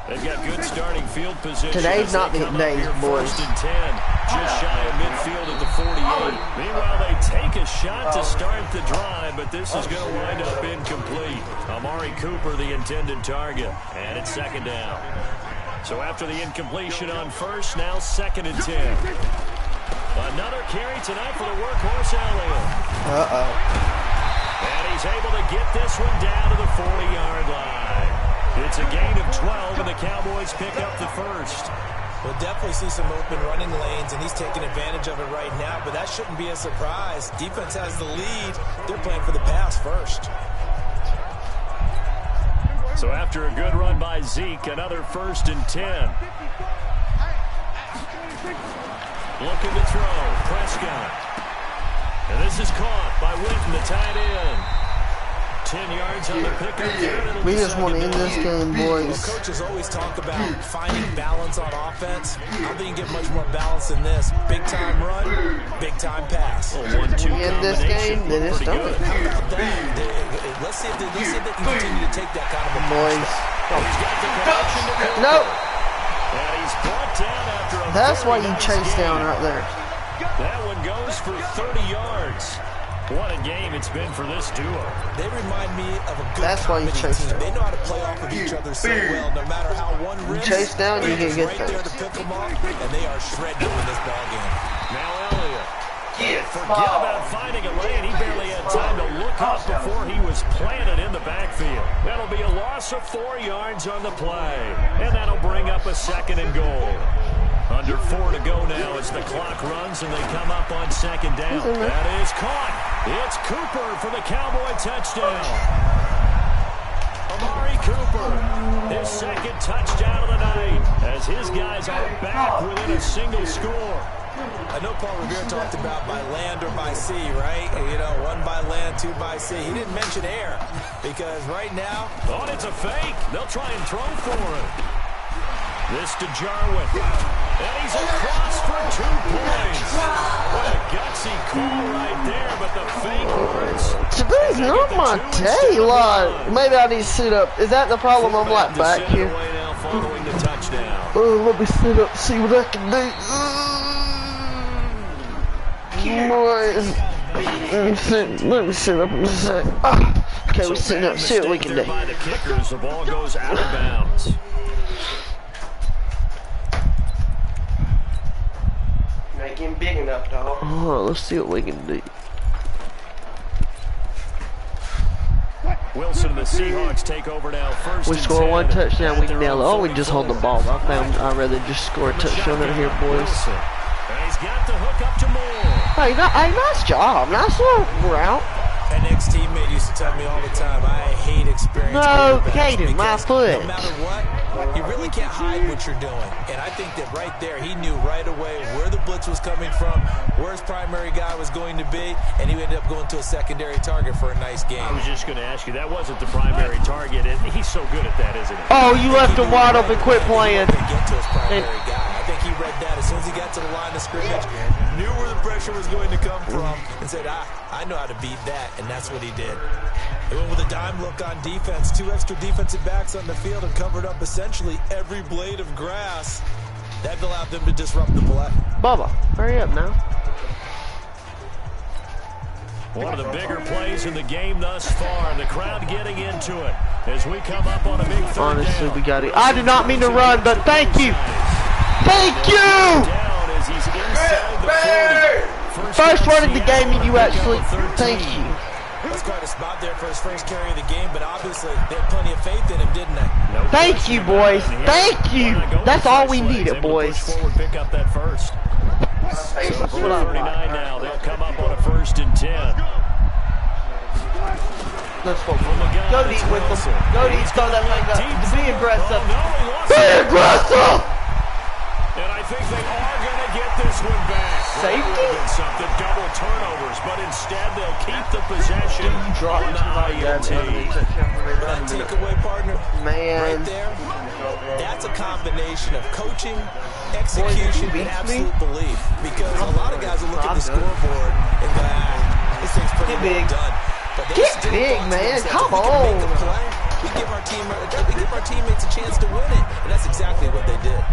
They've got good starting field position. Today's not the days, boys. just shy of midfield at the 48. Meanwhile, they take a shot to start the drive, but this is going to wind up incomplete. Amari Cooper, the intended target, and it's second down. So after the incompletion on first, now 2nd and 10. Another carry tonight for the workhorse Elliott. And he's able to get this one down to the 40-yard line. It's a gain of 12, and the Cowboys pick up the first. We'll definitely see some open running lanes, and he's taking advantage of it right now, but that shouldn't be a surprise. Defense has the lead. They're playing for the pass first. So after a good run by Zeke, another 1st and 10. Looking to throw. Prescott. And this is caught by Witten, the tight end. 10 yards on the pickup. We just want to end this game, boys. Well, coaches always talk about finding balance on offense. I don't think you get much more balance than this. Big time run, big time pass. Well, 1-2 we end this game, then it's done. How about that? Let's see if they can continue to take that kind of boys. He's got the connection to go. No. And he's brought down after a That's why you nice chase game. down right there. That one goes for 30 yards. What a game it's been for this duo. They remind me of a good That's why you chase team. down. They know how to play off of each other so well. No matter how one rips, chase down, you can get right there to pick them off, and they are shredding in this ball game. Now Elliott. Forget about finding a lane. He barely had time to look up before he was planted in the backfield. That'll be a loss of 4 yards on the play. And that'll bring up a 2nd and goal. Under 4 to go now as the clock runs and they come up on 2nd down. That is caught. It's Cooper for the Cowboy touchdown. Amari Cooper, his 2nd touchdown of the night as his guys are back within a single score. I know Paul Revere talked about by land or by sea, right? You know, 1 by land, 2 by sea. He didn't mention air because right now... Oh, it's a fake. They'll try and throw for it. This to Jarwin. And he's across for 2 points. What a gutsy call right there, but the fake works. Today's not my day, like, maybe I need to sit up. Is that the problem? I'm like back here. Following the touchdown. Oh, let me sit up, see what I can do. Boys, let me sit up in a sec. Okay, we're sitting up. See what we can do. By the kickers, the ball goes out of bounds. Make him big enough, dog. Oh, let's see what we can do. Wilson and the Seahawks take over now. First We and score 10. 1 touchdown, we nail it. Oh, we just hold the ball. I found I'd rather just score a touchdown out here, boys. And he's got the hook up to Moore. Hey, nice job. Nice little route. An ex-teammate used to tell me all the time, I hate experience. No, Caden, my foot. No matter what, you really can't hide what you're doing. And I think that right there, he knew right away where the blitz was coming from, where his primary guy was going to be, and he ended up going to a secondary target for a nice game. I was just going to ask you, that wasn't the primary target, and he's so good at that, isn't he? Oh, you left him wide open. Quit playing. Get to his primary guy. I think he read that as soon as he got to the line of scrimmage, knew where the pressure was going to come from, and said, I know how to beat that, and that's what he did. He went with a dime look on defense, 2 extra defensive backs on the field, and covered up essentially every blade of grass. That allowed them to disrupt the play. Bubba, hurry up now. One of the bigger plays in the game thus far. The crowd getting into it as we come up on a big 3rd Honestly, down. we got it. I did not mean to run, but thank you. Thank you. Down as he's inside the 40. First run of the game, and you actually. Thank you. That's quite a spot there for his first carry of the game, but obviously they had plenty of faith in him, didn't they? No Thank you, boys. Thank you. That's all we needed, boys. Forward, pick up that first. So for 39 now, they'll come up on a 1st and 10. Let's go. Go deep with them. Go deep, throw that thing up. Be aggressive. Be aggressive. And I think they are going to get this one back. Safety? Something double turnovers, but instead they'll keep the possession on the INT. That takeaway, partner, Man. right there, that's a combination of coaching, execution, and absolute belief. Because a lot of guys will look at the scoreboard and go, this thing's pretty well done. But they Get still big, want to man. themselves. Come If we can make on. a play, we give our teammates a chance to win it, and that's exactly what they did.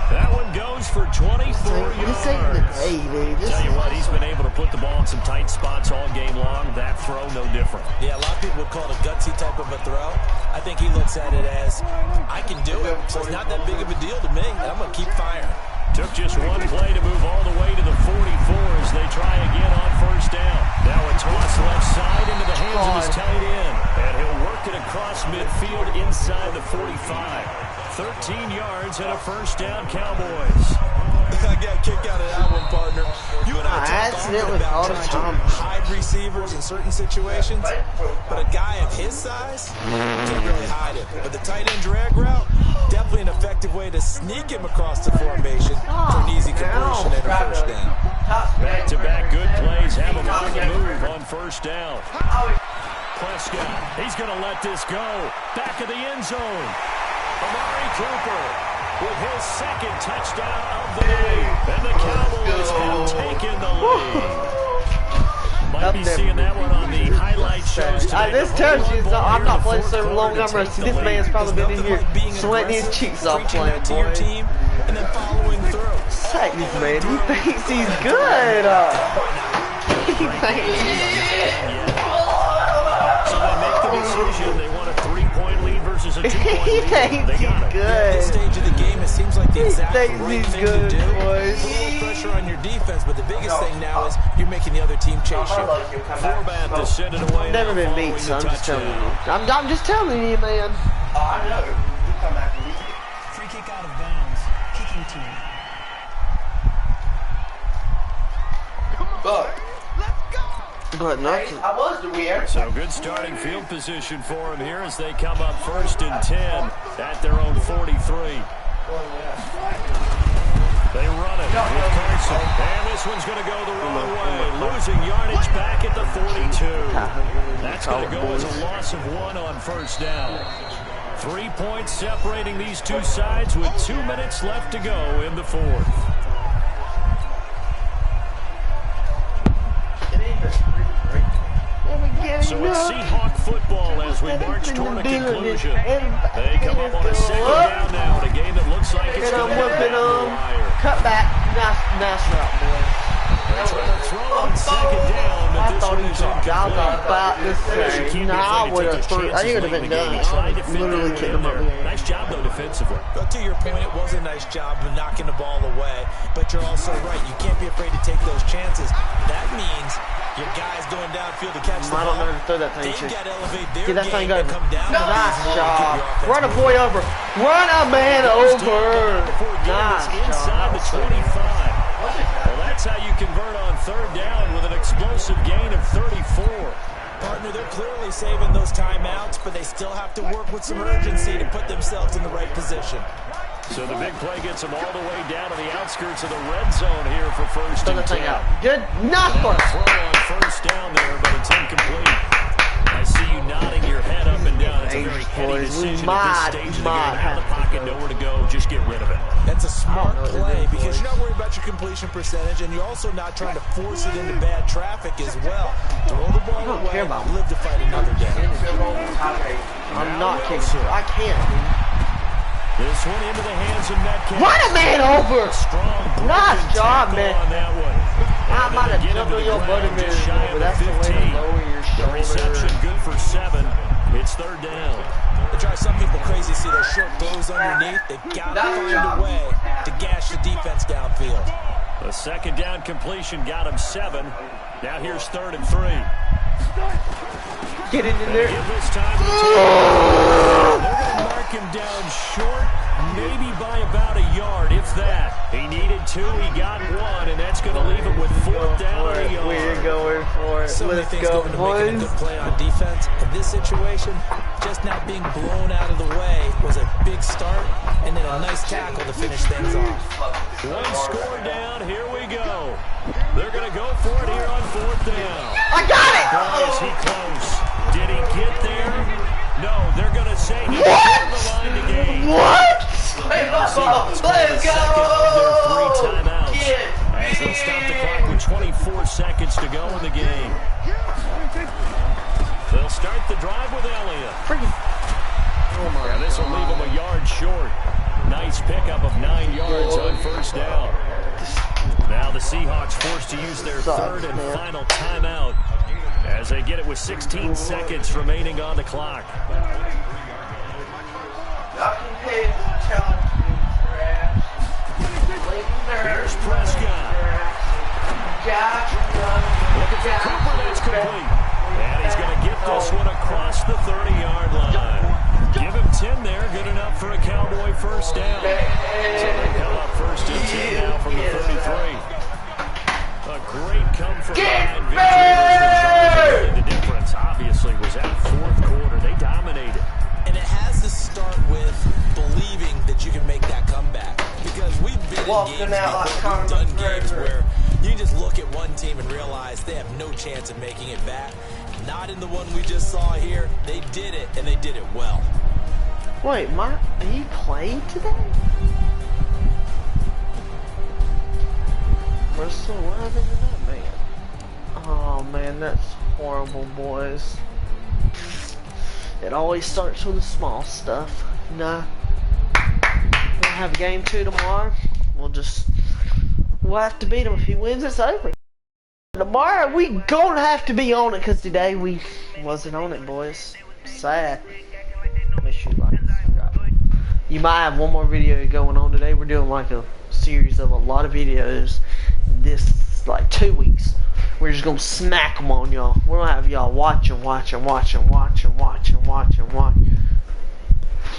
That one goes for 24 yards. This ain't the day, dude. Tell you what, he's been able to put the ball in some tight spots all game long. That throw, no different. Yeah, a lot of people would call it a gutsy type of a throw. I think he looks at it as, I can do it, so it's not that big of a deal to me, and I'm going to keep firing. Took just one play to move all the way to the 44 as they try again on first down. Now a toss left side into the hands of his tight end. And he'll work it across midfield inside the 45. 13 yards and a first down, Cowboys. I got a kick out of that one, partner. You and I accidentally about trying to hide receivers in certain situations, but a guy of his size can't really hide it. But the tight end drag route, definitely an effective way to sneak him across the formation for an easy conversion and a first down. Back-to-back good plays have him on the move on first down. Prescott, he's going to let this go. Back of the end zone. Amari Cooper with his second touchdown of the day. And the Cowboys have taken the lead. Might be seeing that one on the highlight shows today. This tells you I'm not playing so long. This man's probably been in here sweating his cheeks off playing, to your team and then following through. Take this man. He thinks he's good. He thinks So they make the decision. They want a 3-point lead versus a 2-point lead. He thinks he's good. At this stage of the game, it seems like the exact right thing to do. Boys. A little pressure on your defense, but the biggest thing now is you're making the other team chase you. Format to send it away. Never been beat, so I'm just telling you. I'm just telling you, man. I know. You come back and beat it. Free kick out of bounds. Kicking team. But nothing. I was the weird. So good starting field position for him here as they come up 1st and 10 at their own 43. They run it with Carson. And this one's going to go the wrong way. Losing yardage back at the 42. That's going to go as a loss of 1 on first down. 3 points separating these two sides with 2 minutes left to go in the fourth. So it's Seahawk football as we march toward a conclusion. They come up on a second down now in a game that looks like it's going to be a cut back. Nice route, boys. They're trying to throw on second down, but this one is incomplete. I was about to say, I would have threw. I would have been done. Literally kicked him up there. Nice job, though, defensively. But to your point, it was a nice job of knocking the ball away. But you're also right. You can't be afraid to take those chances. That means your guys going downfield to catch the ball. I don't know how to throw that thing. They've got to elevate their Get that thing game over. and come down. Nice job. Run a boy over. Run a man over. Nice inside the 25. Well, that's how you convert on third down with an explosive gain of 34. Partner, they're clearly saving those timeouts, but they still have to work with some urgency to put themselves in the right position. So the big play gets them all the way down to the outskirts of the red zone here for first and 10. Good number. Throw on first down there, but it's incomplete. I see you nodding your head up and down. It's a very heady decision at this stage of the game. Out of the pocket, nowhere to go. Just get rid of it. That's a smart play because you're not worried about your completion percentage, and you're also not trying to force it into bad traffic as well. Throw the ball away and live to fight another down. I'm not kicking it. I can't. This one into the hands of Metcalf. Run a man over. Strong. Nice job, man. On that one. I might have jumped on your butt a minute ago, but that's the way to lower your shoulder. The reception good for 7. It's third down. They drive some people crazy, see those short throws underneath. They've got to find a way to gash the defense downfield. The second down completion got him 7. Now here's 3rd and 3. Get it in there. Give this time to They're going to mark him down short, maybe by about a yard, if that. He needed 2, he got 1, and that's going to leave him with 4th down and a yard. We're going for it. Let's go, boys. Making a good play on defense. In this situation, just not being blown out of the way was a big start, and then a nice tackle to finish things off. 1 score down, here we go. They're going to go for it here on 4th down. I got it! Boy, is he close. Did he get there? No, they're going to say he's on the line to gain. What? Let's go! Second of their 3 timeouts. As they stop the clock with 24 seconds to go in the game. They'll start the drive with Elliott. Oh my This will leave him a yard short. Nice pickup of 9 yards on first down. Now the Seahawks forced to use their third and final timeout as they get it with 16 seconds remaining on the clock. Here's Prescott. Looking for Cooper, that's complete. And he's going to get this one across the 30-yard line. Give him 10 there, good enough for a Cowboy first down. So they come up first and 10 now from the 33. A great come-from-behind victory. The difference, obviously, was that fourth quarter. They dominated. And it has to start with believing that you can make that comeback. Because we've been in games before, we've done games where you just look at one team and realize they have no chance of making it back. Not in the one we just saw here. They did it, and they did it well. Wait, he played today? Russell, what happened to that man? Oh man, that's horrible, boys. It always starts with the small stuff. Nah. We'll have game 2 tomorrow. We'll have to beat him. If he wins, it's over. Tomorrow we gonna have to be on it because today we wasn't on it, boys. Sad. Make sure you like and subscribe. You might have one more video going on today. We're doing like a series of a lot of videos this like 2 weeks. We're just gonna smack them on y'all. We're gonna have y'all watch.